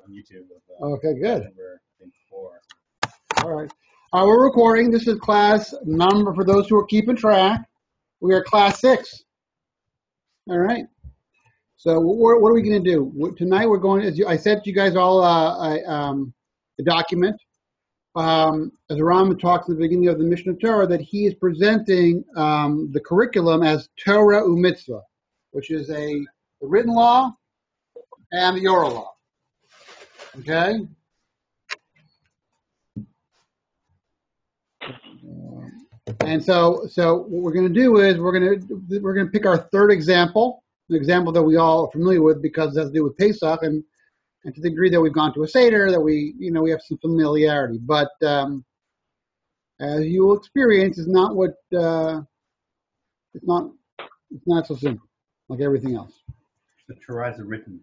YouTube. Okay, good. Number, I think 4. All right. We're recording. This is class number, for those who are keeping track, we are class 6. All right. So what are we going to do? Tonight we're going, I sent you guys all a document. As Ram talks at the beginning of the Mishnah Torah, that he is presenting the curriculum as Torah U'Mitzvah, which is the written law and the oral law. Okay? And so what we're going to do is we're going to pick our third example, an example that we all are familiar with because it has to do with Pesach, and to the degree that we've gone to a Seder, that we have some familiarity. But as you will experience, it's not so simple like everything else. The Torah is written.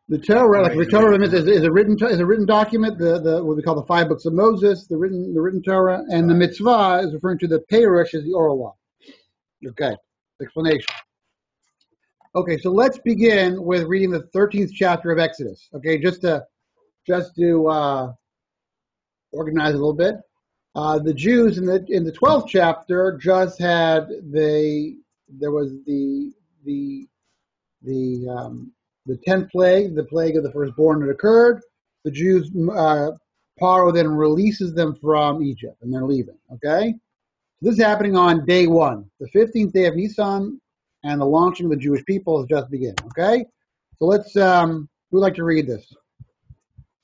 The Torah, like the Torah is a written document. The what we call the 5 books of Moses, the written Torah, and the mitzvah is referring to the Perush as the oral law. Okay, explanation. Okay, so let's begin with reading the 13th chapter of Exodus. Okay, just to organize a little bit. The Jews in the 12th chapter just had there was the 10th plague, the plague of the firstborn that occurred. The Jews, Paro then releases them from Egypt, and they're leaving. Okay, so this is happening on day 1, the 15th day of Nisan, and the launching of the Jewish people has just begun. Okay, so let's. Who'd like to read this?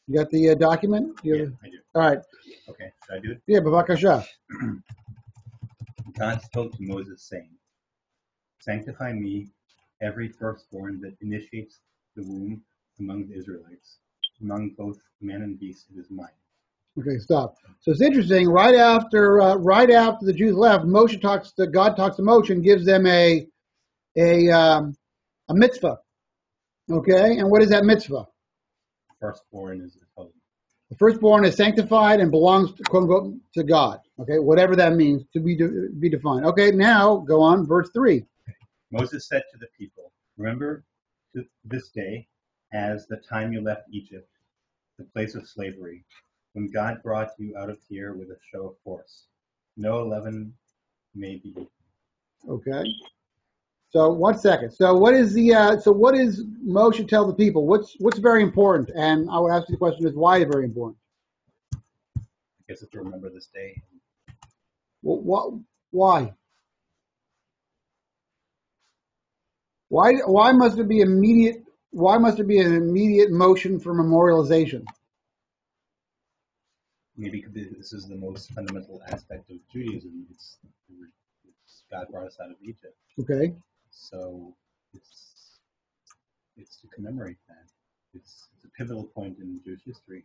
You got the document? Yeah, I do. All right. Okay, should I do it? Yeah, Bavakasha. God spoke to Moses, saying, "Sanctify me, every firstborn that initiates the womb among the Israelites, among both man and beast, it is mine." Okay, stop. So it's interesting. Right after the Jews left, God talks to Moshe and gives them a mitzvah. Okay, and what is that mitzvah? Firstborn is holy. The firstborn is sanctified and belongs to, quote unquote, to God. Okay, whatever that means, to be defined. Okay, now go on, verse 3. Moses said to the people, "Remember to this day as the time you left Egypt, the place of slavery, when God brought you out of here with a show of force. No leaven may be eaten." Okay. So 1 second. So what is Moshe tell the people? What's very important? And I would ask you the question is why is it very important? I guess it's to remember this day. Well, why? Why must there be immediate? Why must there be an immediate motion for memorialization? Maybe this is the most fundamental aspect of Judaism. It's God brought us out of Egypt. Okay. So it's to commemorate that. It's a pivotal point in Jewish history.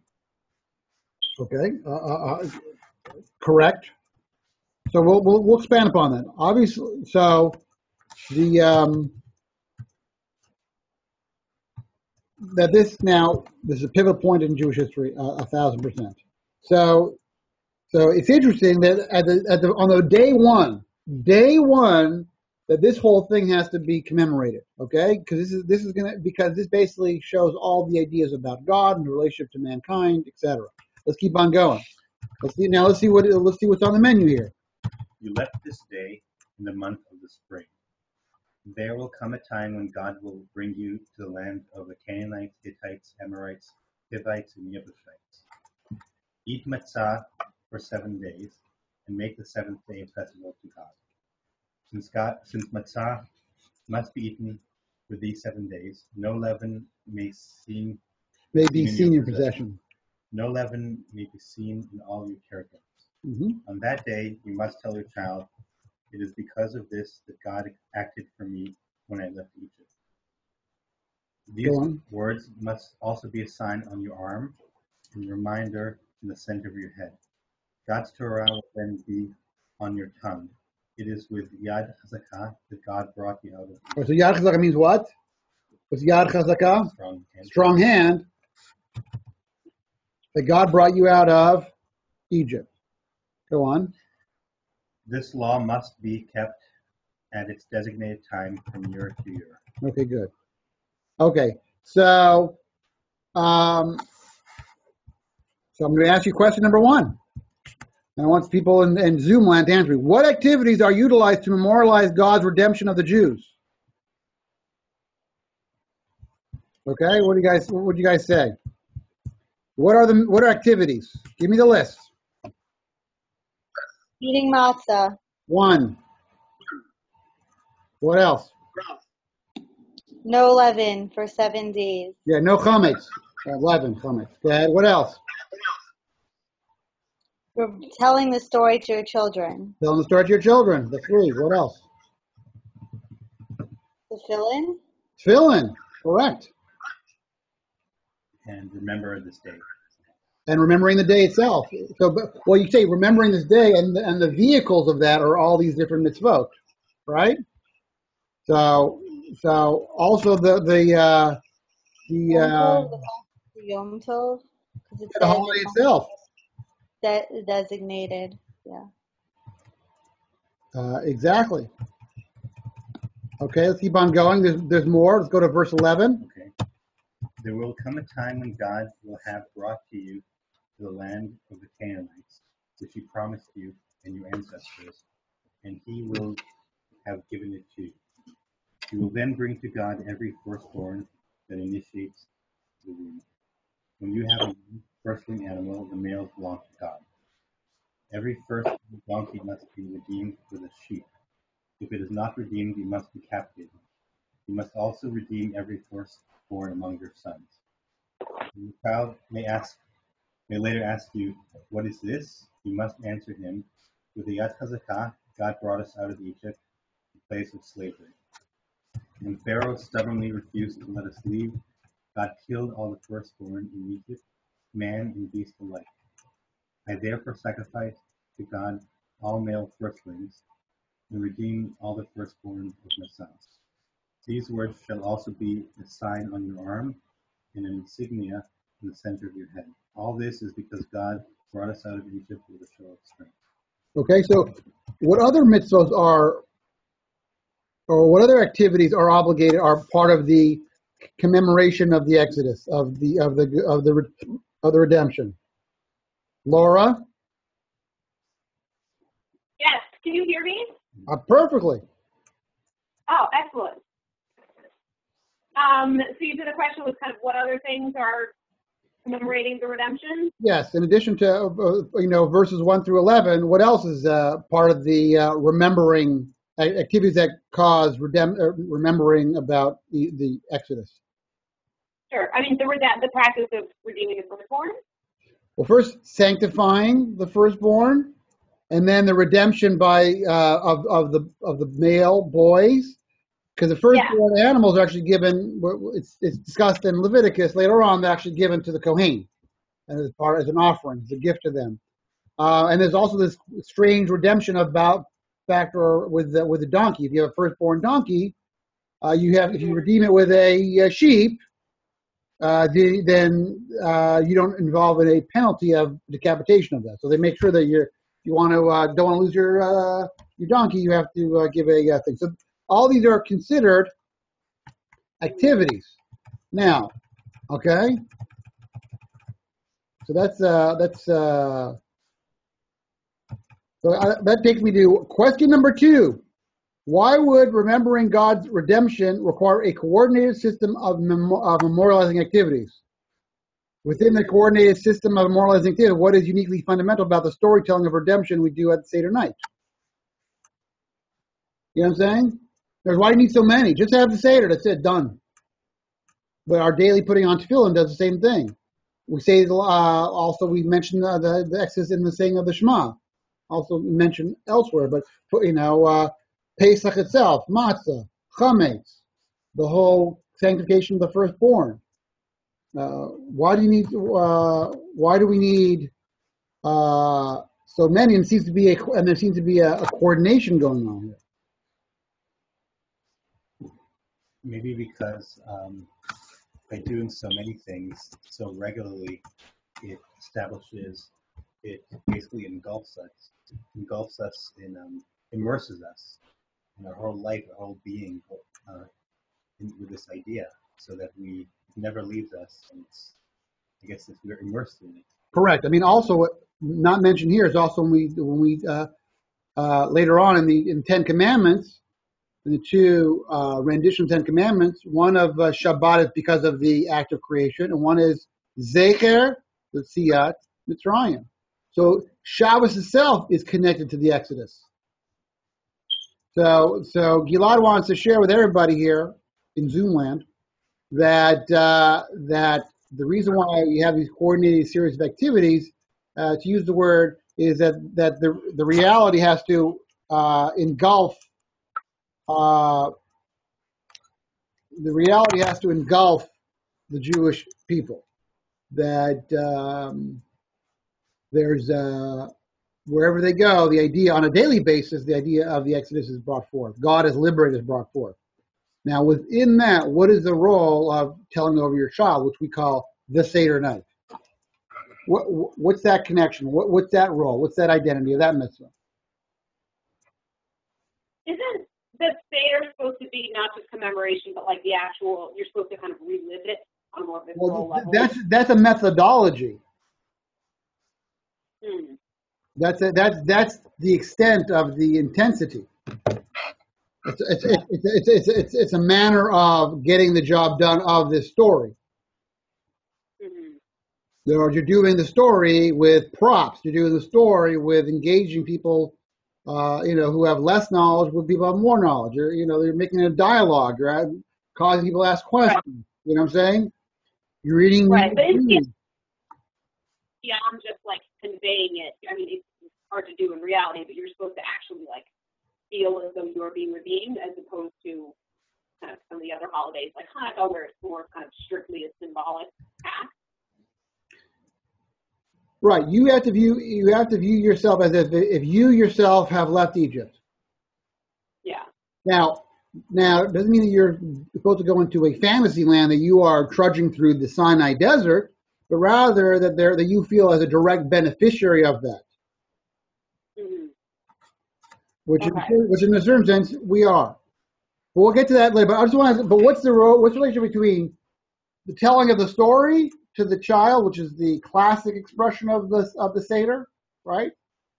Okay. Correct. So we'll expand upon that. Obviously, so the this is a pivotal point in Jewish history, 1,000%. So it's interesting that on the day one that this whole thing has to be commemorated, okay? Because this basically shows all the ideas about God and the relationship to mankind, etc. Let's keep on going. Let's see what's on the menu here. You left this day in the month of the spring. There will come a time when God will bring you to the land of the Canaanites, Hittites, Amorites, Hivites, and Jebusites. Eat matzah for 7 days, and make the 7th day a festival to God. Since matzah must be eaten for these 7 days, no leaven may be seen in your possession. No leaven may be seen in all your caregivers. Mm-hmm. On that day, you must tell your child, "It is because of this that God acted for me when I left Egypt." These words must also be a sign on your arm and a reminder in the center of your head. God's Torah will then be on your tongue. It is with Yad Chazakah that God brought you out of Egypt. So Yad Chazakah means what? What's Yad Chazakah? Strong hand. That God brought you out of Egypt. Go on. This law must be kept at its designated time from year to year. Okay, good. Okay, so So I'm going to ask you question number one. And I want people in Zoom land to answer me. What activities are utilized to memorialize God's redemption of the Jews? Okay, what do you guys say? What are activities? Give me the list. Eating matzah. One. What else? No leaven for 7 days. Yeah, no chametz. 11 chametz. Go ahead. What else? We're telling the story to your children. Telling the story to your children. The 3. What else? The fill-in. Tefillin. Correct. And remember this day. And remembering the day itself. So, well, you say remembering this day, and the vehicles of that are all these different mitzvot, right? So also the Yom Tov, because it the says holiday itself. Designated. Yeah. Exactly. Okay, let's keep on going. There's more. Let's go to verse 11. Okay. There will come a time when God will have brought to you to the land of the Canaanites, which he promised you and your ancestors, and he will have given it to you. You will then bring to God every firstborn that initiates the womb. When you have a firstling animal, the males belong to God. Every first donkey must be redeemed with a sheep. If it is not redeemed, you must be captivated. You must also redeem every firstborn among your sons. And the child may later ask you, what is this? You must answer him, with the Yad Chazakah, God brought us out of Egypt, the place of slavery. When Pharaoh stubbornly refused to let us leave, God killed all the firstborn in Egypt, man and beast alike. I therefore sacrificed to God all male firstlings, and redeemed all the firstborn of my sons. These words shall also be a sign on your arm and an insignia in the center of your head. All this is because God brought us out of Egypt with a show of strength. Okay, so what other mitzvahs or what other activities are part of the commemoration of the Exodus of the redemption? Laura? Yes, can you hear me? Perfectly. Oh, excellent. So you did a question was kind of what other things are commemorating the redemption? Yes, in addition to verses 1 through 11, what else is part of the remembering activities that cause remembering about the Exodus? Sure. I mean, the practice of redeeming the firstborn. Well, first sanctifying the firstborn, and then the redemption by of the male boys, because the firstborn animals are actually given. It's discussed in Leviticus later on. They're actually given to the Kohen, and as an offering, as a gift to them. And there's also this strange redemption factor with the donkey. If you have a firstborn donkey, if you redeem it with a sheep, then you don't involve in a penalty of decapitation of that. So they make sure that don't want to lose your donkey, you have to give a thing. So all these are considered activities. Now, okay. So that takes me to question number 2. Why would remembering God's redemption require a coordinated system of memorializing activities? Within the coordinated system of memorializing activities, what is uniquely fundamental about the storytelling of redemption we do at the Seder night? You know what I'm saying? Why do you need so many? Just have the Seder, that's it, done. But our daily putting on tefillin does the same thing. We say also we mentioned the Exodus in the saying of the Shema. Also mentioned elsewhere, but Pesach itself, matzah, chametz, the whole sanctification of the firstborn. Why do we need so many? And there seems to be a coordination going on here. Maybe because by doing so many things so regularly, it basically engulfs us and immerses us in our whole life, our whole being with this idea, so that it never leaves us, and it's I guess if we're immersed in it. Correct. I mean, also not mentioned here is also when we later on in Ten Commandments, in the two renditions of Ten Commandments, one of Shabbat is because of the act of creation, and one is Zecher L'Tziat Mitzrayim. So Shabbos itself is connected to the Exodus. So Gilad wants to share with everybody here in Zoomland that the reason why you have these coordinated series of activities, to use the word, is that the reality has to engulf the Jewish people. That there's wherever they go, the idea on a daily basis, the idea of the Exodus is brought forth. God as liberated is brought forth. Now, within that, what is the role of telling over your child, which we call the Seder night? What's that connection? What's that role? What's that identity of that mitzvah? Isn't the Seder supposed to be not just commemoration, but like the actual, you're supposed to kind of relive it on a more visceral level? That's a methodology. Hmm. That's the extent of the intensity. It's a manner of getting the job done of this story. Mm-hmm. You're doing the story with props. You're doing the story with engaging people, who have less knowledge with people who have more knowledge. You're making a dialogue. You're causing people to ask questions. Right. You know what I'm saying? You're reading. Right, but it's beyond just like conveying it. I mean, it's hard to do in reality, but you're supposed to actually like feel as though you are being redeemed, as opposed to kind of some of the other holidays like Hanukkah, where it's more kind of strictly a symbolic act. Right. You have to view yourself as if you yourself have left Egypt. Yeah. Now it doesn't mean that you're supposed to go into a fantasy land that you are trudging through the Sinai desert, but rather that you feel as a direct beneficiary of that. Mm-hmm. Which in a certain sense we are. But we'll get to that later. But I just want to. But what's the relationship between the telling of the story to the child, which is the classic expression of the Seder, right?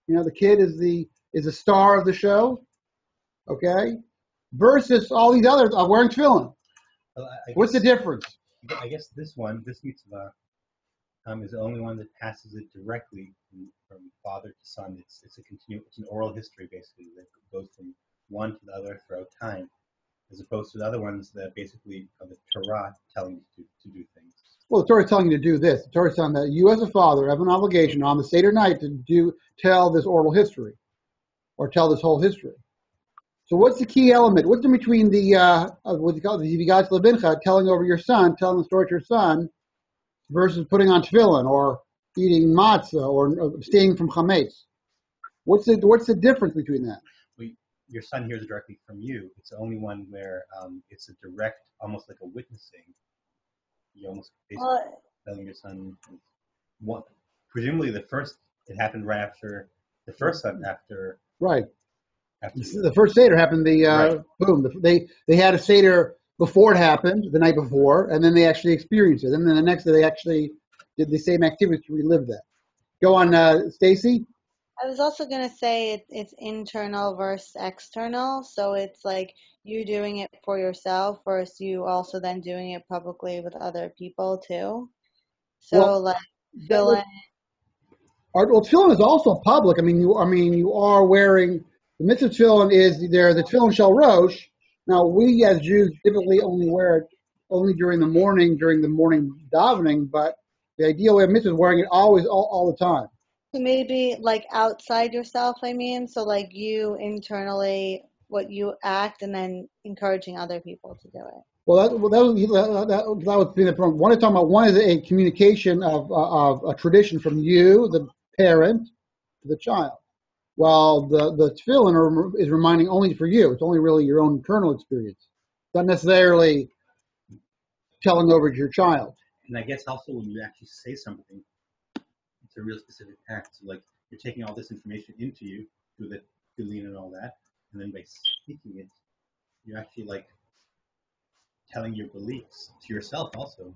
The kid is the star of the show, okay? Versus all these others are wearing tefillin. Well, what's the difference? I guess this mitzvah, is the only one that passes it directly from father to son. It's an oral history basically that goes from one to the other throughout time, as opposed to the other ones that basically are the Torah telling you to do things. Well, the Torah is telling you to do this. The Torah is telling that you as a father have an obligation on the Seder night to tell this oral history, or tell this whole history. So what's the key element? What's in between what you call the Yivigatz Lebincha, telling over your son, telling the story to your son, versus putting on tefillin, or eating matzah, or abstaining from chametz? What's the difference between that? Well, your son hears it directly from you. It's the only one where it's a direct, almost like a witnessing. You almost basically telling your son what. Presumably, it happened right after the first son after. Right. The first Seder happened. Right. Boom. They had a Seder before it happened, the night before, and then they actually experienced it. And then the next day they actually did the same activity to relive that. Go on, Stacy. I was also going to say it's internal versus external. So it's like you doing it for yourself versus you also then doing it publicly with other people too. So tefillin. Well, tefillin is also public. I mean, you are wearing the mitzvah tefillin is there. The tefillin shel rosh. Now we as Jews typically only wear it during the morning davening. But the ideal way of mitzvah is wearing it always, all the time. Maybe like outside yourself, so like you internally, what you act, and then encouraging other people to do it. Well, that was the point. One is talking about, one is a communication of a tradition from you, the parent, to the child. While the tefillin is reminding only for you. It's only really your own internal experience. It's not necessarily telling over to your child. And I guess also when you actually say something, it's a real specific act. So like you're taking all this information into you through the feeling and all that, and then by speaking it, you're actually like telling your beliefs to yourself also.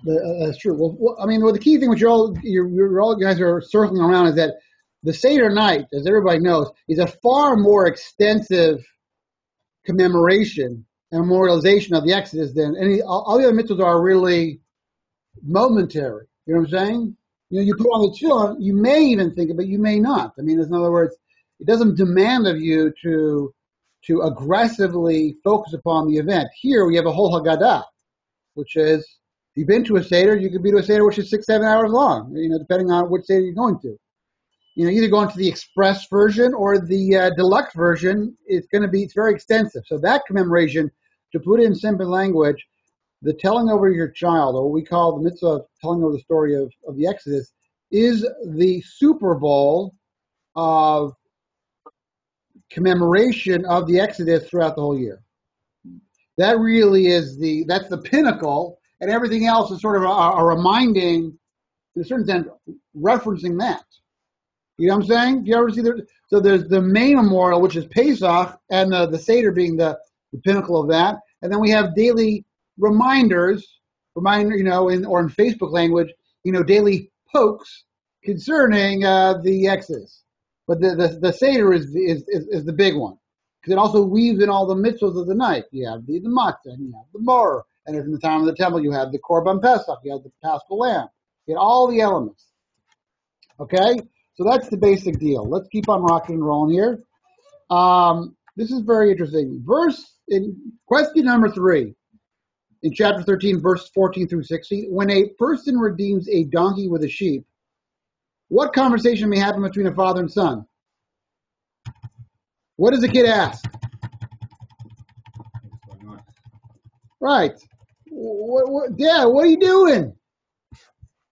That's true. I mean, the key thing which you're all guys are circling around is that the Seder night, as everybody knows, is a far more extensive commemoration and memorialization of the Exodus than all the other mitzvahs are really momentary. You know what I'm saying? You put on the tefillin, you may even think it, but you may not. I mean, in other words, it doesn't demand of you to aggressively focus upon the event. Here we have a whole Haggadah, which is, if you've been to a Seder, you could be to a Seder which is 6-7 hours long, depending on which Seder you're going to. Either going to the express version or the deluxe version, it's very extensive. So that commemoration, to put it in simple language, the telling over your child, or what we call the mitzvah of telling over the story of the Exodus, is the Super Bowl of commemoration of the Exodus throughout the whole year. That really is that's the pinnacle, and everything else is sort of a reminding, in a certain sense, referencing that. You know what I'm saying? Do you ever see so there's the main memorial, which is Pesach, and the Seder being the pinnacle of that. And then we have daily reminders, or in Facebook language, daily pokes concerning the Exodus. But the Seder is the big one, because it also weaves in all the mitzvahs of the night. You have the matzah, and you have the mor, and in the time of the temple, you have the korban pesach, you have the paschal lamb, you have all the elements. Okay, so that's the basic deal. Let's keep on rocking and rolling here. This is very interesting. Question number 3 in chapter 13, verse 14 through 16. When a person redeems a donkey with a sheep, what conversation may happen between a father and son? What does the kid ask? What's going on? Right. Dad, what are you doing?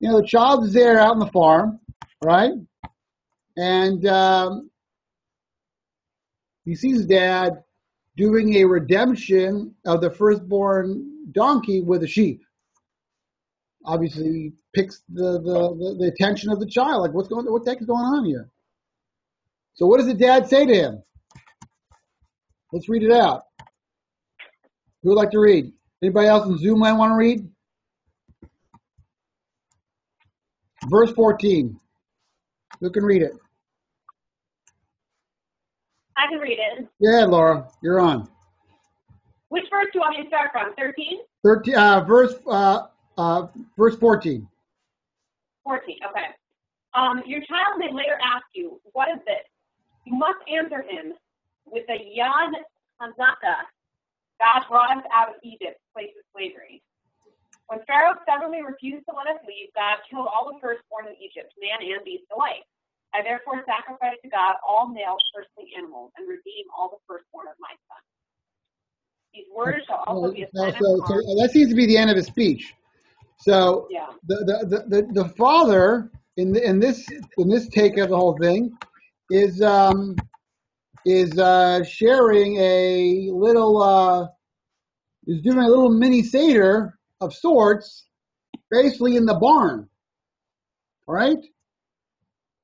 The child is there out on the farm, right? And he sees Dad doing a redemption of the firstborn donkey with a sheep. Obviously, he picks the attention of the child. Like, what the heck is going on here? So what does the dad say to him? Let's read it out. Who would like to read? Anybody else in Zoom land want to read? Verse 14. Who can read it? I can read it. Yeah, Laura, you're on. Which verse do you want me to start from? 13? 13. Verse 14. 14, okay. Your child may later ask you, what is this? You must answer him with a Yad Hazaka. God brought us out of Egypt, place of slavery. When Pharaoh stubbornly refused to let us leave, God killed all the firstborn in Egypt, man and beast alike. I therefore sacrifice to God all male earthly animals and redeem all the firstborn of my son. These words shall also be a sign So that seems to be the end of his speech. So yeah. the father in this take of the whole thing is sharing a little is doing a little mini seder of sorts, basically in the barn. All right.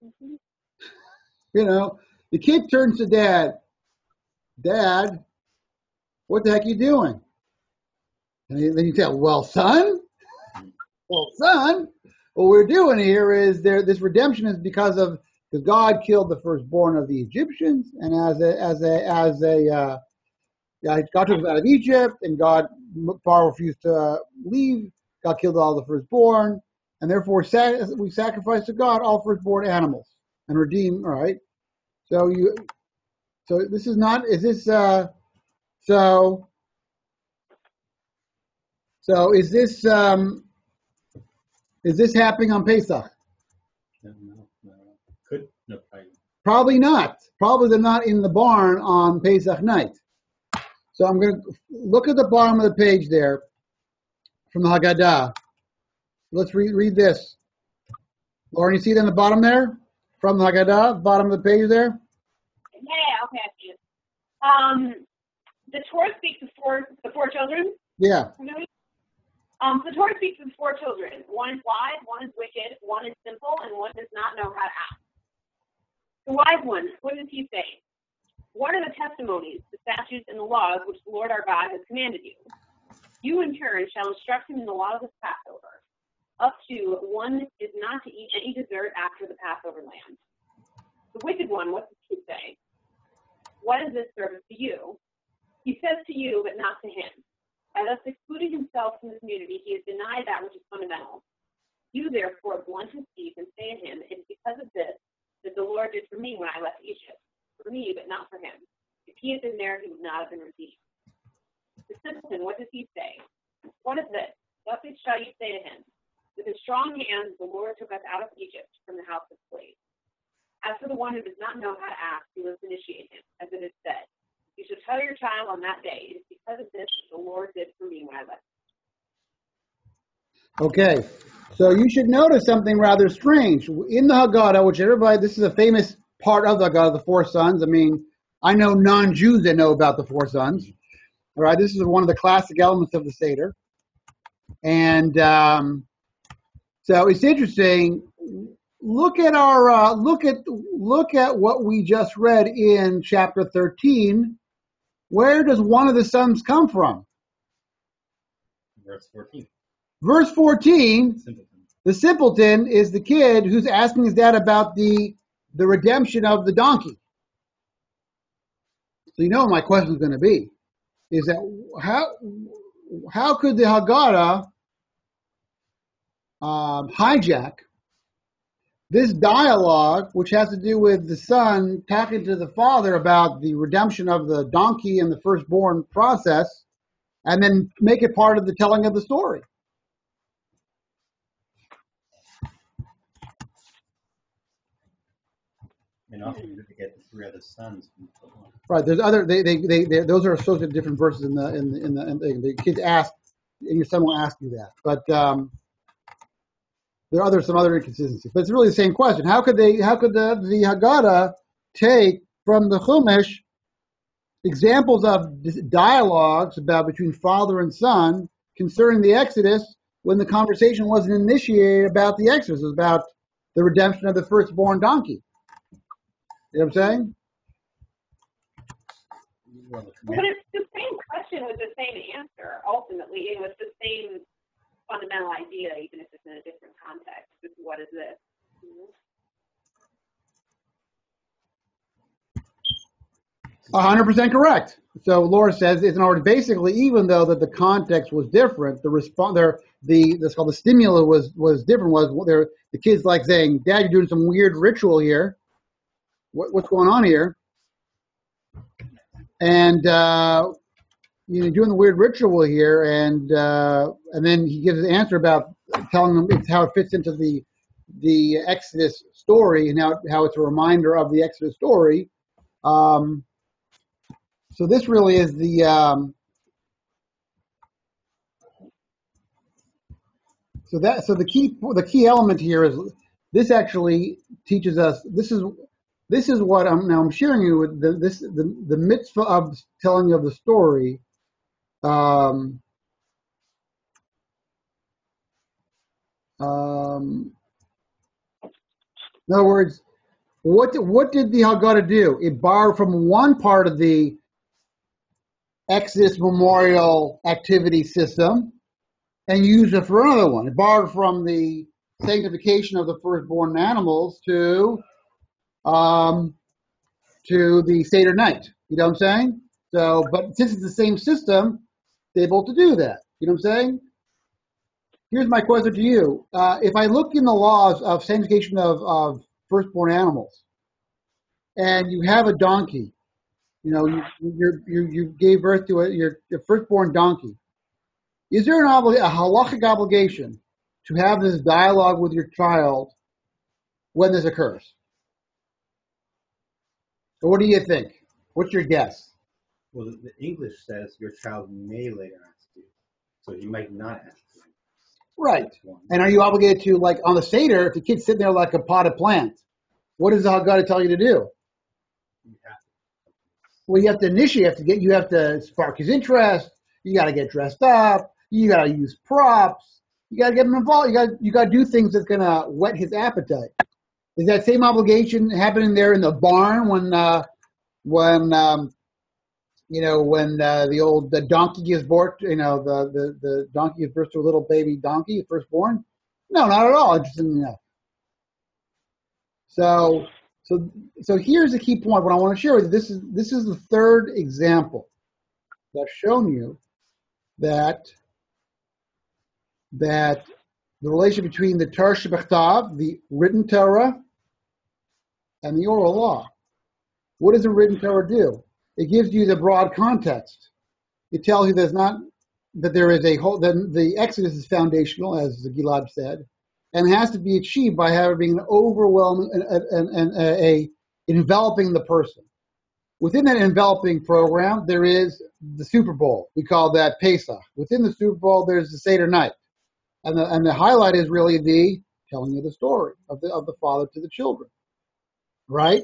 Mm-hmm. The kid turns to Dad. Dad, what the heck are you doing? And then you tell, well, son, what we're doing here is this redemption is because God killed the firstborn of the Egyptians, and God took us out of Egypt, and Pharaoh refused to leave. God killed all the firstborn, and therefore we sacrifice to God all firstborn animals and redeem. All right. So this is not. Is this so? So is this happening on Pesach? No. Could no. Probably not. Probably they're not in the barn on Pesach night. So I'm going to look at the bottom of the page there from the Haggadah. Let's read this. Lauren, you see it in the bottom there? From the Haggadah, bottom of the page there? Yeah, okay, I see it. The Torah speaks of the four children. Yeah. The Torah speaks of 4 children. One is wise, one is wicked, one is simple, and one does not know how to act. The wise one, what does he say? What are the testimonies, the statutes, and the laws which the Lord our God has commanded you? You in turn shall instruct him in the law of the Passover, up to one is not to eat any dessert after the Passover lamb. The wicked one, what does he say? What is this service to you? He says to you, but not to him. By thus excluding himself from the community, he has denied that which is fundamental. You, therefore, blunt his teeth and say to him, it is because of this that the Lord did for me when I left Egypt. For me, but not for him. If he had been there, he would not have been redeemed. The simpleton, what does he say? What is this? Thus shall you say to him, with his strong hands the Lord took us out of Egypt from the house of slaves. As for the one who does not know how to ask, he must initiate him, as it is said. You shall tell your child on that day, it is because of this that the Lord did for me when I left. Okay, so you should notice something rather strange. In the Haggadah, which everybody, this is a famous part of the Haggadah, the four sons. I mean, I know non-Jews that know about the four sons. All right, this is one of the classic elements of the Seder. And so it's interesting. Look at our look at what we just read in chapter 13. Where does one of the sons come from? Verse 14. Verse 14. Simpleton. The simpleton is the kid who's asking his dad about the redemption of the donkey. So you know what my question is going to be, is that how could the Haggadah hijack this dialogue, which has to do with the son talking to the father about the redemption of the donkey and the firstborn process, and then make it part of the telling of the story? And often to get the three other sons. Right. There's other. They those are associated with different verses in the kids ask, and your son will ask you that. But there are some other inconsistencies. But it's really the same question. How could the Haggadah take from the Chumash examples of dialogues about between father and son concerning the Exodus when the conversation wasn't initiated about the Exodus? It was about the redemption of the firstborn donkey. You know what I'm saying? Well, But it's the same question with the same answer. Ultimately, it was the same fundamental idea, even if it's in a different context. Just what is this? 100% correct. So Laura says it's in order. Basically, even though that the context was different, the response there, that's called the stimulus was different. The kids like saying, "Dad, you're doing some weird ritual here. What's going on here?" And doing the weird ritual here, and then he gives an answer about telling them how it fits into the Exodus story and how it's a reminder of the Exodus story. So this really is the so the key element here is this actually teaches us. This is what I'm sharing you with the mitzvah of telling of the story. In other words, what did the Haggadah do? It borrowed from one part of the Exodus memorial activity system and used it for another one. It borrowed from the sanctification of the firstborn animals to the Seder night. You know what I'm saying? So, but since it's the same system, they're able to do that. You know what I'm saying? Here's my question to you. If I look in the laws of sanctification of firstborn animals, and you have a donkey, you gave birth to your firstborn donkey, is there a halachic obligation to have this dialogue with your child when this occurs? So what do you think? What's your guess? Well, the English says your child may later ask you, so he might not ask you. Right. And are you obligated to, like on the Seder, if the kid's sitting there like a potted plant, what does the Haggadah tell you to do? You have to. Well, you have to initiate. You have to spark his interest. You got to get dressed up. You got to use props. You got to get him involved. You got to do things that's gonna whet his appetite. Is that same obligation happening there in the barn when the donkey gives birth? The donkey gives birth to a little baby donkey, firstborn. No, not at all. Interestingly enough. So here's the key point. What I want to share with you. This is the third example that I've shown you that the relationship between the Torah Shebechtav, the written Torah, and the oral law. What does the written Torah do? It gives you the broad context. It tells you that there is a whole. Then the Exodus is foundational, as Gilad said, and has to be achieved by having an overwhelming and a enveloping the person. Within that enveloping program, there is the Super Bowl. We call that Pesach. Within the Super Bowl, there's the Seder night, and the highlight is really the telling you the story of the father to the children, right?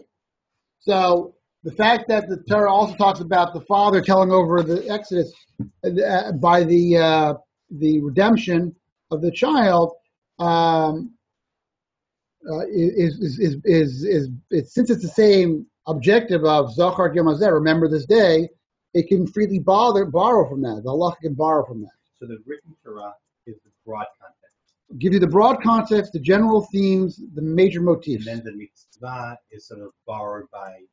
So the fact that the Torah also talks about the father telling over the Exodus by the redemption of the child is since it's the same objective of Zachar Yom Hazeh, remember this day, it can freely borrow from that. The Allah can borrow from that. So the written Torah is the broad context. Give you the broad context, the general themes, the major motifs. And then the mitzvah is sort of borrowed by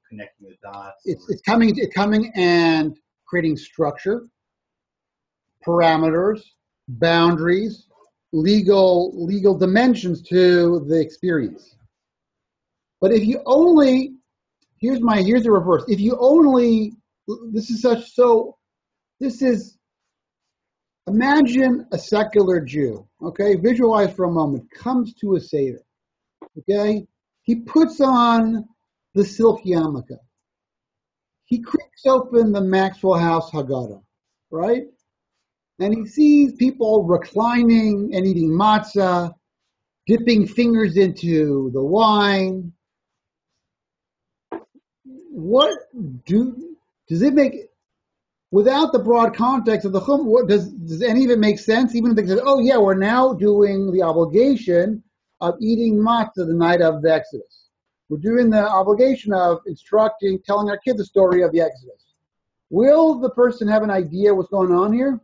connecting the dots. It's coming and creating structure, parameters, boundaries, legal dimensions to the experience. But if you only, here's the reverse. If you only, imagine a secular Jew, okay? Visualize for a moment, comes to a Seder, okay? He puts on the silk yarmulke. He creaks open the Maxwell House Haggadah, right? And he sees people reclining and eating matzah, dipping fingers into the wine. Does it make, without the broad context of the Chum, does any of it make sense? Even if they say, oh yeah, we're now doing the obligation of eating matzah the night of the Exodus. We're doing the obligation of instructing, telling our kids the story of the Exodus. Will the person have an idea what's going on here?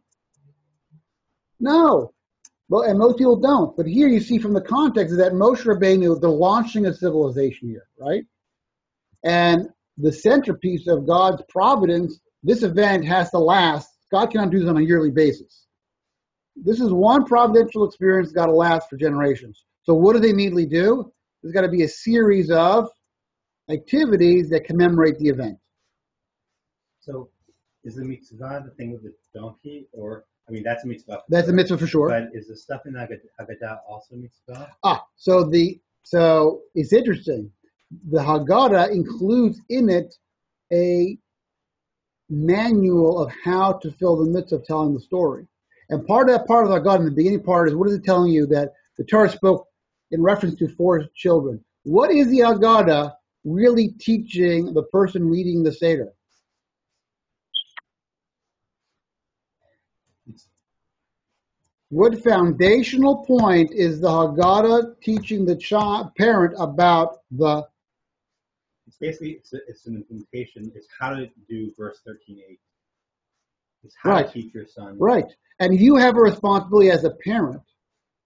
No. Well, and most people don't. But here you see from the context that Moshe Rabbeinu, they're launching a civilization here, right? And the centerpiece of God's providence, this event has to last. God cannot do this on a yearly basis. This is one providential experience that's got to last for generations. So what do they immediately do? There's got to be a series of activities that commemorate the event. So is the mitzvah the thing with the donkey, or, I mean, that's a mitzvah. That's a mitzvah for sure. But is the stuff in Haggadah also mitzvah? So it's interesting. The Haggadah includes in it a manual of how to fill the mitzvah of telling the story. And part of the Haggadah in the beginning part is, what is it telling you? That the Torah spoke in reference to 4 children. What is the Haggadah really teaching the person reading the Seder? What foundational point is the Haggadah teaching the parent about the? It's basically, it's an implementation. It's how to do verse 13:8. It's how to teach your son. Right. And you have a responsibility as a parent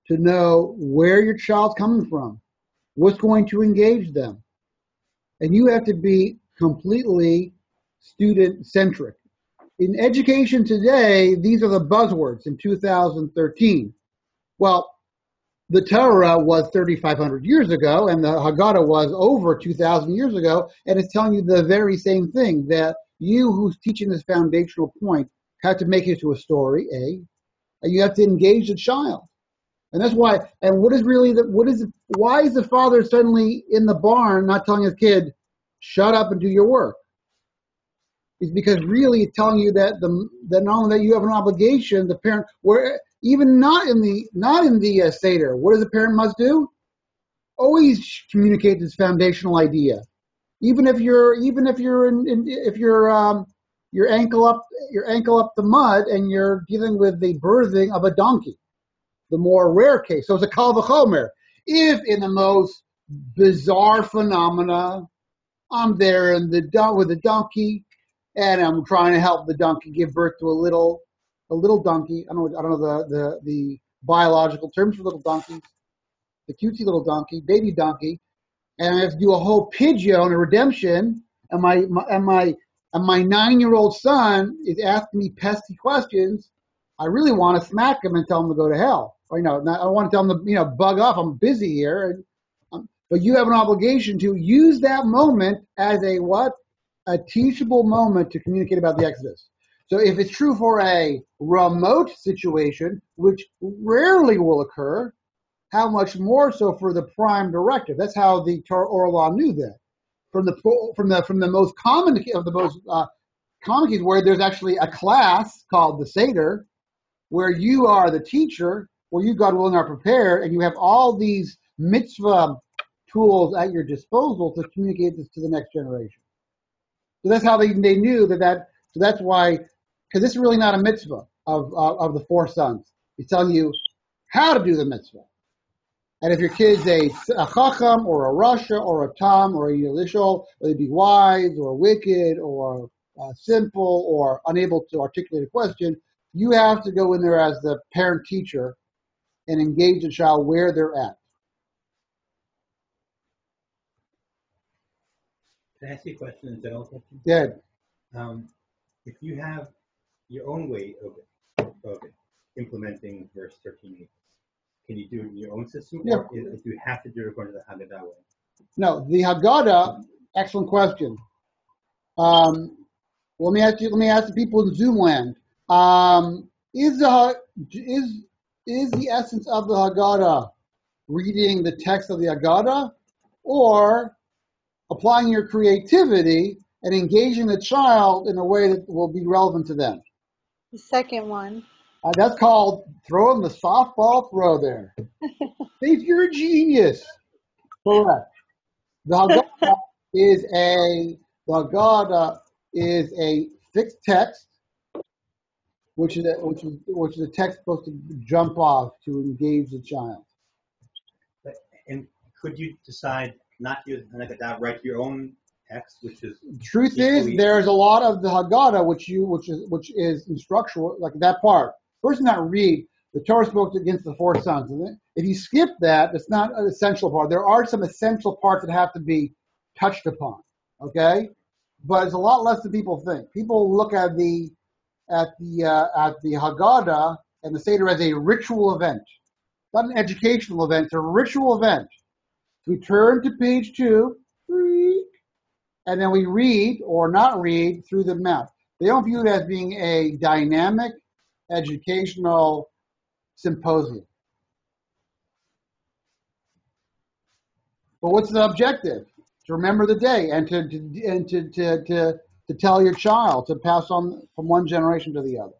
to know where your child's coming from, what's going to engage them. And you have to be completely student-centric. In education today, these are the buzzwords in 2013. Well, the Torah was 3,500 years ago, and the Haggadah was over 2,000 years ago, and it's telling you the very same thing, that you who's teaching this foundational point have to make it to a story, and you have to engage the child. And that's why, and why is the father suddenly in the barn not telling his kid, shut up and do your work? It's because really it's telling you that not only that you have an obligation, the parent, where even not in the Seder, what does the parent must do? Always communicate this foundational idea. Even if you're ankle up the mud and you're dealing with the birthing of a donkey, the more rare case. So it's a kal v'chomer. If in the most bizarre phenomena, I'm there with the donkey, and I'm trying to help the donkey give birth to a little donkey. I don't know the biological terms for little donkeys, the cutesy little donkey, baby donkey, and I have to do a whole pidgin on a redemption, and my 9-year-old son is asking me pesky questions. I really want to smack him and tell him to go to hell. Or, I want to tell him to, bug off. I'm busy here. But you have an obligation to use that moment as a what? A teachable moment to communicate about the Exodus. So if it's true for a remote situation, which rarely will occur, how much more so for the prime directive? That's how the Torah oral law knew that. From the most common of the most common cases, where there's actually a class called the Seder, where you are the teacher, where you, God willing, are prepared, and you have all these mitzvah tools at your disposal to communicate this to the next generation. So that's how they knew that. So that's why, because this is really not a mitzvah of the 4 sons. He's telling you how to do the mitzvah. And if your kid's a chacham or a rasha or a tam or a yelishol, whether they be wise or wicked or simple or unable to articulate a question, you have to go in there as the parent teacher and engage the child where they're at. Can I ask you a question, a general question? Yeah. If you have your own way of implementing verse 13, can you do it in your own system, Yeah. or if you have to do it according to the Haggadah way? No, the Haggadah. Excellent question. Let me ask the people in Zoom land. Is the essence of the Haggadah reading the text of the Haggadah, or applying your creativity and engaging the child in a way that will be relevant to them? The second one. That's called throwing the softball throw there. Think you're a genius. Correct. The Haggadah is a fixed text, which is a text supposed to jump off to engage the child. And could you decide not to use the Haggadah, write your own text, which is? Truth is, there's a lot of the Haggadah which is instructional, like that part. First, not read. The Torah spoke against the 4 sons. If you skip that, it's not an essential part. There are some essential parts that have to be touched upon. Okay, but it's a lot less than people think. People look at the Haggadah and the Seder as a ritual event, not an educational event. It's a ritual event. We turn to page 2, and then we read or not read through the mouth. They don't view it as being a dynamic educational symposium. But what's the objective? To remember the day and to tell your child, to pass on from one generation to the other.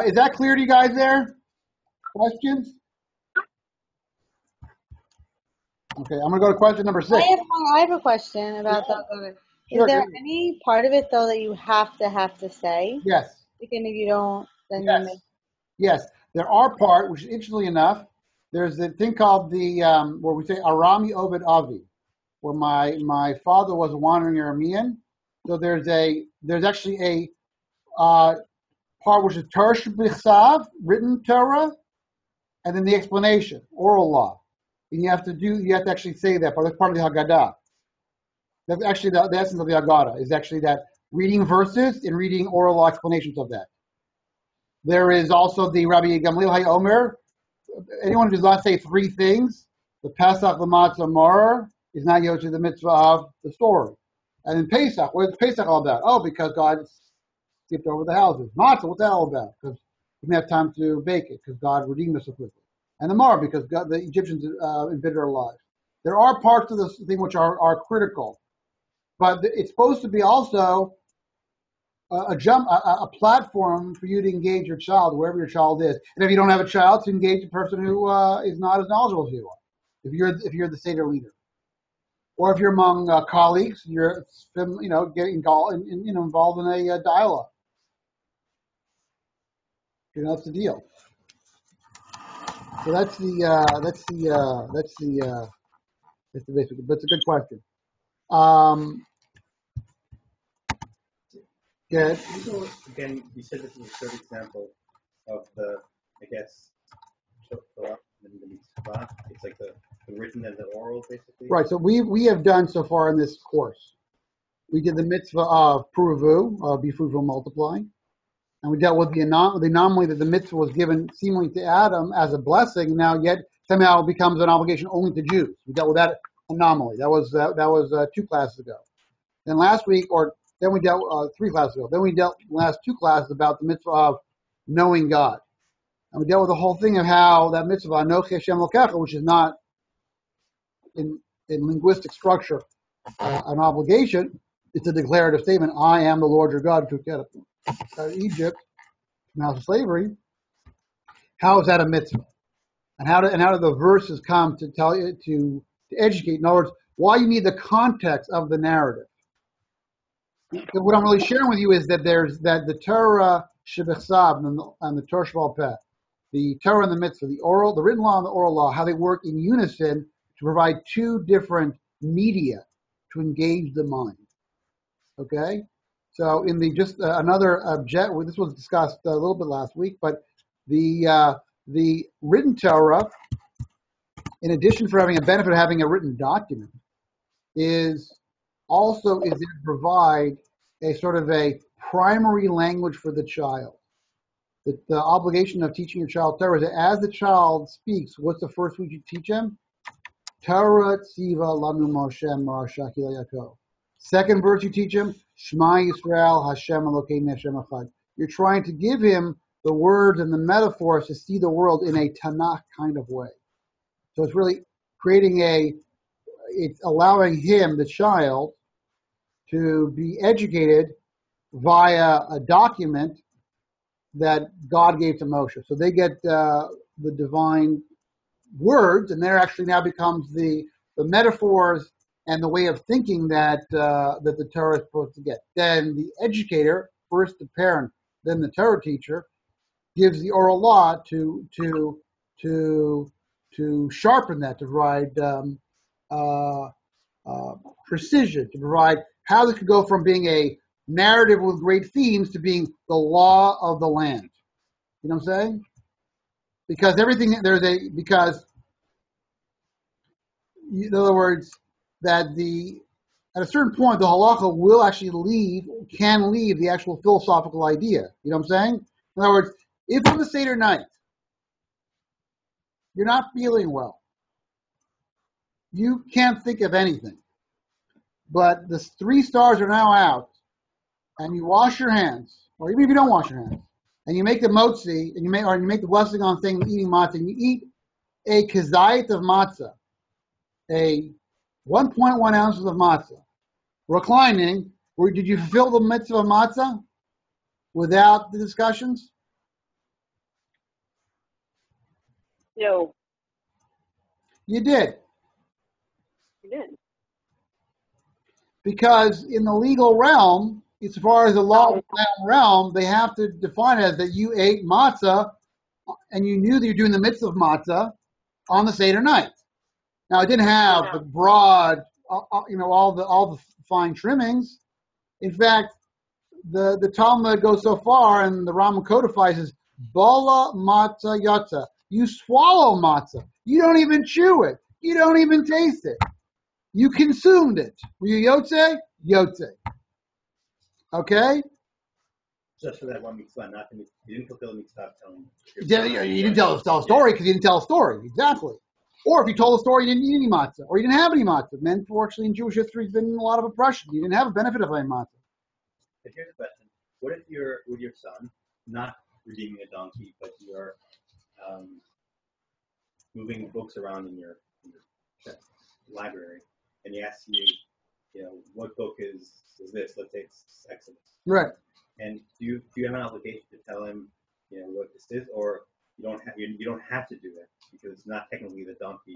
Is that clear to you guys there? Questions? Okay, I'm going to go to question number 6. I have a question about that. Sure, Is there go. any part of it, though, that you have to say? Yes. And if you don't, then Yes. you may. Yes. There are parts, which interestingly enough, there's a thing called the, where we say Arami Obed Avi, where my father was a wandering Aramean. So there's actually a part which is Torah Shebechsav, written Torah, and then the explanation, oral law. And you have to actually say that part. That's part of the Haggadah. That's actually the essence of the Haggadah, is actually that reading verses and reading oral law explanations of that. There is also the Rabbi Gamliel HaOmer. Anyone who does not say 3 things, the Pesach, the Matzah, Maror, is not yielded to the mitzvah of the story. And then Pesach, what is Pesach all about? Oh, because God skipped over the houses. Matzah, what's that all about? Because we didn't have time to bake it, because God redeemed us so quickly. And the Maror, because the Egyptians embittered our lives. There are parts of this thing which are critical. But it's supposed to be also a platform for you to engage your child, wherever your child is. And if you don't have a child, to engage a person who is not as knowledgeable as you are. If you're the Seder leader, or if you're among colleagues, you're getting involved in a dialogue. That's the deal. So that's the basic. But it's a good question. Good. Again, you said this is a third example of the, I guess, Torah and the Mitzvah. It's like the written and the oral, basically. Right. So we have done so far in this course. We did the mitzvah of Puruvu, be fruitful, multiply. And we dealt with the anomaly that the mitzvah was given seemingly to Adam as a blessing, now yet somehow becomes an obligation only to Jews. We dealt with that anomaly. That was 2 classes ago. Then last week, then we dealt 3 classes ago. Then we dealt last 2 classes about the mitzvah of knowing God. And we dealt with the whole thing of how that mitzvah, Anochi Hashem Elokecha, which is not in linguistic structure an obligation, it's a declarative statement. I am the Lord your God who took you out of Egypt, from house of slavery. How is that a mitzvah? And how do the verses come to tell you to educate? In other words, why you need the context of the narrative. What I'm really sharing with you is that the Torah Shebechsav and the Torah Sheba'al Peh, the Torah and the mitzvah, the written law and the oral law, how they work in unison to provide 2 different media to engage the mind. Okay, so in the another object, this was discussed a little bit last week, but the written Torah, in addition for having a benefit of having a written document, is also to provide a sort of a primary language for the child. The obligation of teaching your child Torah is that as the child speaks, what's the first thing you teach him? Torah tziva lanu Moshe marasha ki Yaakov. Second verse you teach him, Shema Yisrael Hashem Elokeinu Hashem Echad. You're trying to give him the words and the metaphors to see the world in a Tanakh kind of way. So it's really it's allowing him, the child, to be educated via a document that God gave to Moshe. So they get the divine words, and there actually now becomes the metaphors and the way of thinking that the Torah is supposed to get. Then the educator, first the parent, then the Torah teacher, gives the oral law to sharpen that, to provide precision, to provide how this could go from being a narrative with great themes to being the law of the land. You know what I'm saying? Because in other words, that at a certain point the halacha will actually can leave the actual philosophical idea. You know what I'm saying? In other words, if on the Seder night you're not feeling well, you can't think of anything, but the 3 stars are now out, and you wash your hands, or even if you don't wash your hands, and you make the motzi, and you make the blessing on thing eating matzah, and you eat a kazayit of matzah, a 1.1 ounces of matzah, reclining, did you fulfill the mitzvah of matzah without the discussions? No. You did. You did. Because in the legal realm, as far as the law realm, they have to define it as that you ate matzah and you knew that you're doing the mitzvah of matzah on the Seder night. Now, it didn't have the broad, all the fine trimmings. In fact, the Talmud goes so far, and the Rambam codifies as bala matzah yatza. You swallow matzah. You don't even chew it. You don't even taste it. You consumed it. Were you yotze? Yotze. Okay? Just for that one mitzvah, not the mitzvah. You didn't fulfill the mitzvah telling. You didn't tell a story because you didn't tell a story. Exactly. Or if you told a story, you didn't eat any matzah, or you didn't have any matzah. Men, fortunately, in Jewish history, has been a lot of oppression. You didn't have a benefit of any matzah. But here's a question: what if you're with your son, not redeeming a donkey, but you're moving books around in your library, and he asks you, what book is this? Let's say it's Exodus. Right. And do you have an obligation to tell him, what this is, or you don't have to do that because it's not technically the donkey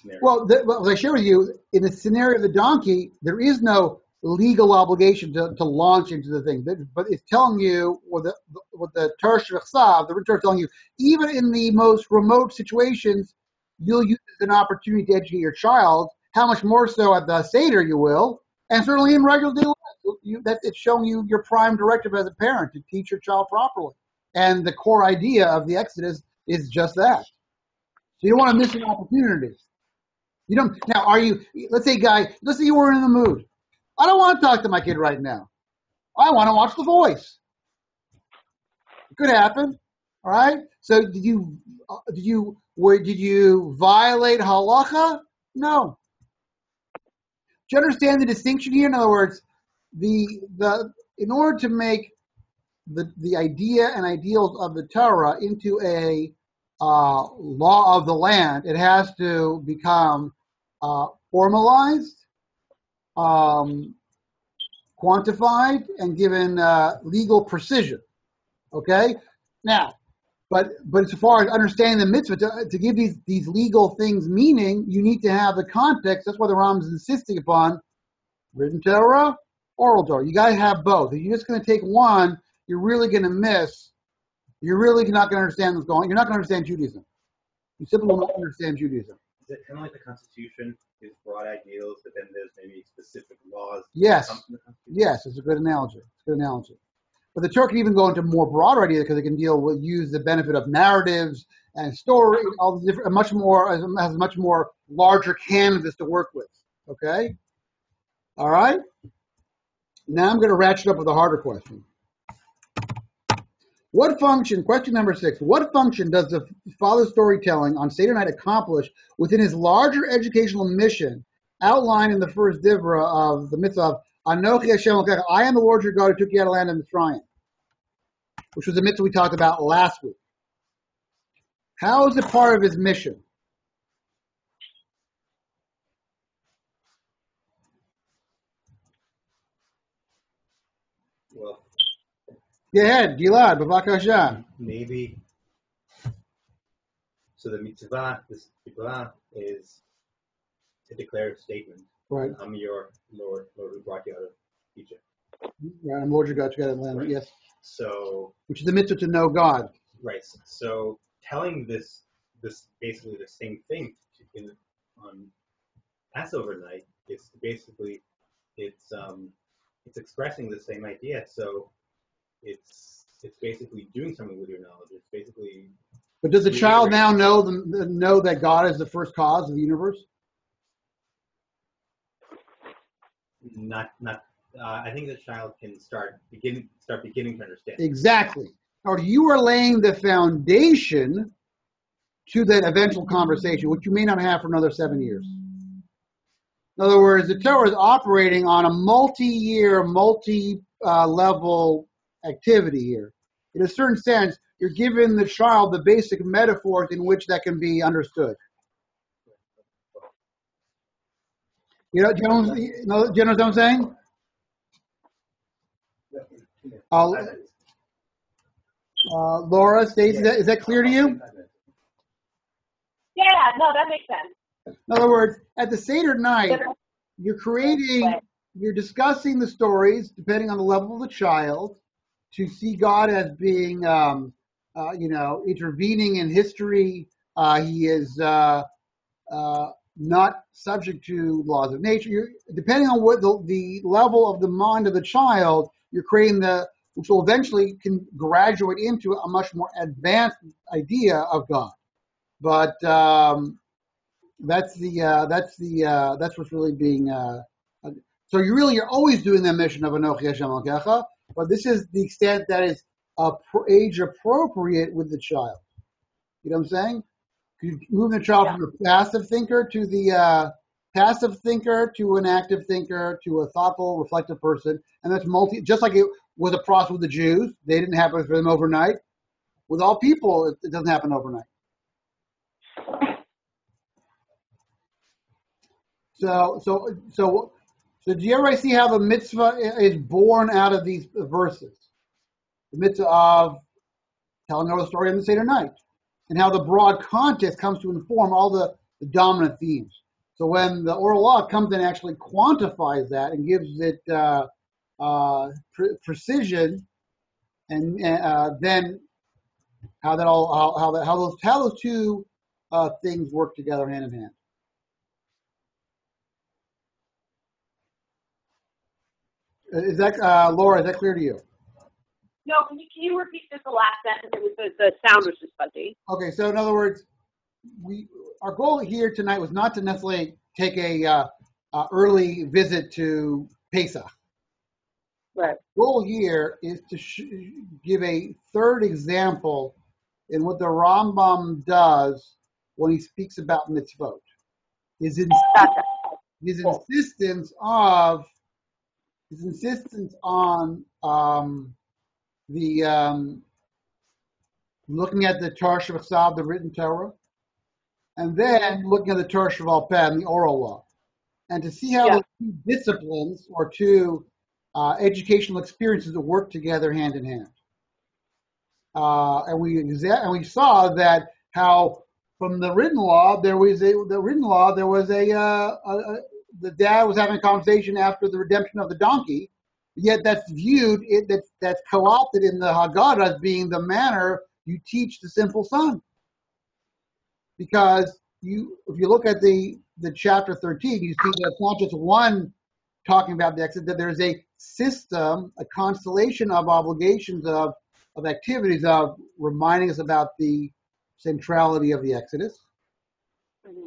scenario? Well, as I share with you, in the scenario of the donkey, there is no legal obligation to launch into the thing, but it's telling you what the Torah Shechsav, the Torah is telling you, even in the most remote situations, you'll use it as an opportunity to educate your child. How much more so at the Seder you will, and certainly in regular day life. It's showing you your prime directive as a parent to teach your child properly. And the core idea of the Exodus is just that. So you don't want to miss an opportunity. You don't. Now, let's say you were in the mood. I don't want to talk to my kid right now. I want to watch The Voice. It could happen. All right. So did you violate halacha? No. Do you understand the distinction here? In other words, in order to make the idea and ideals of the Torah into a law of the land, it has to become formalized, quantified, and given legal precision. Okay? Now, but as far as understanding the mitzvah, to give these legal things meaning, you need to have the context. That's why the Rambam is insisting upon written Torah, oral Torah. You got to have both. If you're just going to take one, you're really going to miss. You're really not going to understand what's going on. You're not going to understand Judaism. You simply will not understand Judaism. Is it kind of like the Constitution? Is broad ideals, but then there's maybe specific laws. Yes. That come from the Constitution? Yes, it's a good analogy. But the Torah can even go into more broader ideas because it can use the benefit of narratives and story, all the different, has much more larger canvas to work with. Okay? All right? Now I'm going to ratchet up with a harder question. Question number 6, what function does the father's storytelling on Seder night accomplish within his larger educational mission outlined in the first divra of the mitzvah of Anochi Hashem Elokecha, I am the Lord your God who took you out of the land of Mitzrayim, which was a mitzvah we talked about last week. How is it part of his mission? Well, Go ahead, Gilad, b'vakasha. maybe. So the this mitzvah is a declarative statement. Right. I'm your Lord who brought you out of Egypt. Right, I'm Lord your God, you got to land. Right. Yes. So, Which is the mitzvah to know God. right. So telling this basically the same thing on Passover night, it's basically it's expressing the same idea. So it's basically doing something with your knowledge. It's basically. But does the child now know that God is the first cause of the universe? Not. I think the child can start beginning to understand. Exactly. Or you are laying the foundation to that eventual conversation, which you may not have for another 7 years. In other words, the Torah is operating on a multi-year, multi-level activity here. In a certain sense, you're giving the child the basic metaphors in which that can be understood. Do you know what I'm saying? Laura, Stacey, is that clear to you? Yeah, no, that makes sense. In other words, at the Seder night, you're discussing the stories depending on the level of the child to see God as being, intervening in history. He is not subject to laws of nature. Depending on what the level of the mind of the child, you're creating which will eventually can graduate into a much more advanced idea of God. But that's what's really being. So you're always doing the mission of Anochi Hashem Elokecha, but this is the extent that is age appropriate with the child. You know what I'm saying? You move the child from a passive thinker to the passive thinker to an active thinker to a thoughtful, reflective person, and that's just like it was a process with the Jews. They didn't happen for them overnight. With all people, it doesn't happen overnight. So do you ever see how the mitzvah is born out of these verses? The mitzvah of telling our story on the Seder night, and how the broad context comes to inform all the dominant themes. So when the oral law comes in and actually quantifies that and gives it precision, and then how those two things work together hand in hand. Is that Laura? Is that clear to you? No, can you repeat just the last sentence? It was the sound was just fuzzy. Okay, so in other words, our goal here tonight was not to necessarily take a early visit to Pesach. Right. The goal here is to give a third example in what the Rambam does when he speaks about mitzvot. His insistence on the looking at the Torah Shabbat, the written Torah, and then looking at the Torah Shabbat, the oral law, and to see how the two disciplines or two educational experiences work together hand in hand. And we saw that how from the written law there was the dad was having a conversation after the redemption of the donkey, yet that's viewed that's co-opted in the Haggadah as being the manner you teach the simple son. Because if you look at the chapter 13, you see that it's not just one talking about the Exodus, that there's a system, a constellation of obligations of activities of reminding us about the centrality of the Exodus,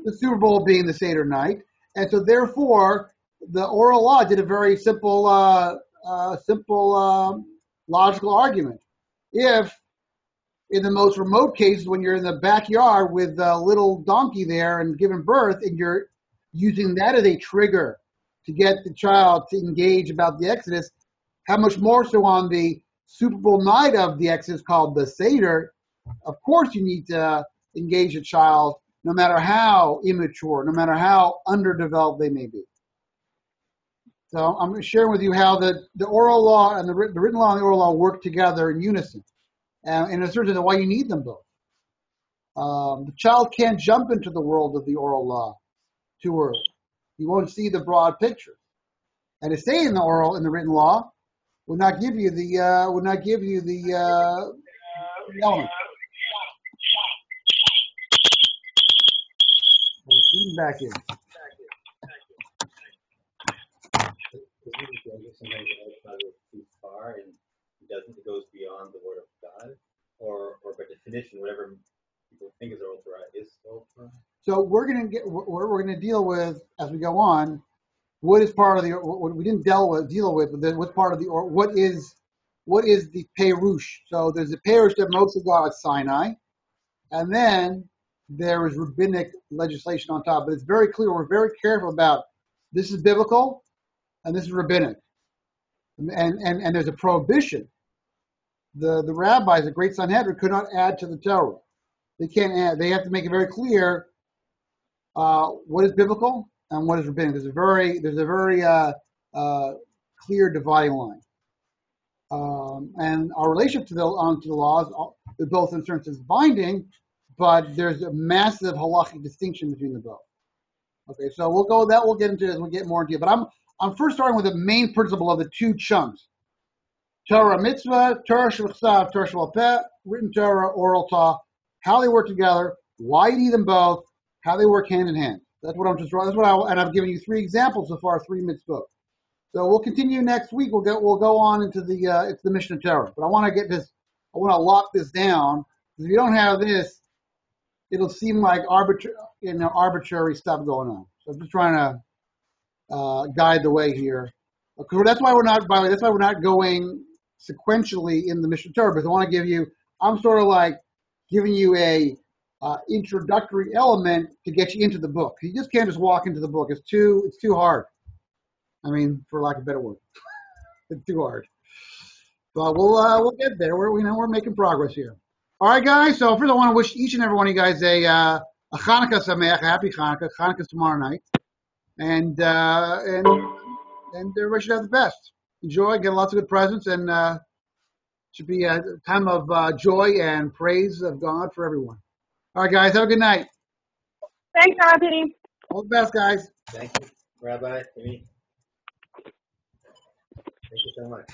the Super Bowl being the Seder night, and so therefore the oral law did a very simple logical argument. If in the most remote cases, when you're in the backyard with a little donkey there and giving birth, and you're using that as a trigger to get the child to engage about the Exodus, how much more so on the Super Bowl night of the Exodus called the Seder? Of course you need to engage a child no matter how immature, no matter how underdeveloped they may be. So I'm sharing with you how the oral law and the written law and the oral law work together in unison. And in a certain way, why you need them both. The child can't jump into the world of the oral law too early. You won't see the broad picture. And to stay in the written law would not give you the element. We'll feed back in. Sometimes it too far and it goes beyond the word of God, or by definition, whatever people think is the Oral Torah is the Oral Torah. So we're going to deal with as we go on. What is part of the what we didn't deal with, but then what's part of the or what is the Perush? So there's a Perush that Moshe got at Sinai, and then there is rabbinic legislation on top. But it's very clear. We're very careful about this is biblical, and this is rabbinic, and there's a prohibition. The rabbis, the great Sanhedrin, could not add to the Torah. They can't add. They have to make it very clear what is biblical and what is rabbinic. There's a very clear dividing line. And our relationship to the laws is both in terms of binding, but there's a massive halachic distinction between the both. Okay, so we'll get into as we get more into it. But I'm first starting with the main principle of the two chunks. Torah U'Mitzvah, Torah Shabbat, Torah Shabbat, written Torah, oral Torah, how they work together, why you need them both, how they work hand in hand. That's what and I've given you 3 examples so far, 3 mitzvot. So we'll continue next week. We'll go on into the Mishnah Torah. But I want to lock this down, because if you don't have this, it'll seem like arbitrary stuff going on. So I'm just trying to guide the way here. Okay, that's why we're not going sequentially in the Mishnah Torah, because I want to give you, I'm sort of like giving you a introductory element to get you into the book. You just can't just walk into the book. It's too hard. I mean, for lack of a better word, it's too hard. But we'll get there. We're making progress here. All right, guys. So first, I want to wish each and every one of you guys a Hanukkah Sameach, happy Hanukkah. Hanukkah's tomorrow night, and everybody should have the best. Enjoy, get lots of good presents, and should be a time of joy and praise of God for everyone. All right, guys, have a good night. Thanks, Anthony. All the best, guys. Thank you, Rabbi. Thank you so much.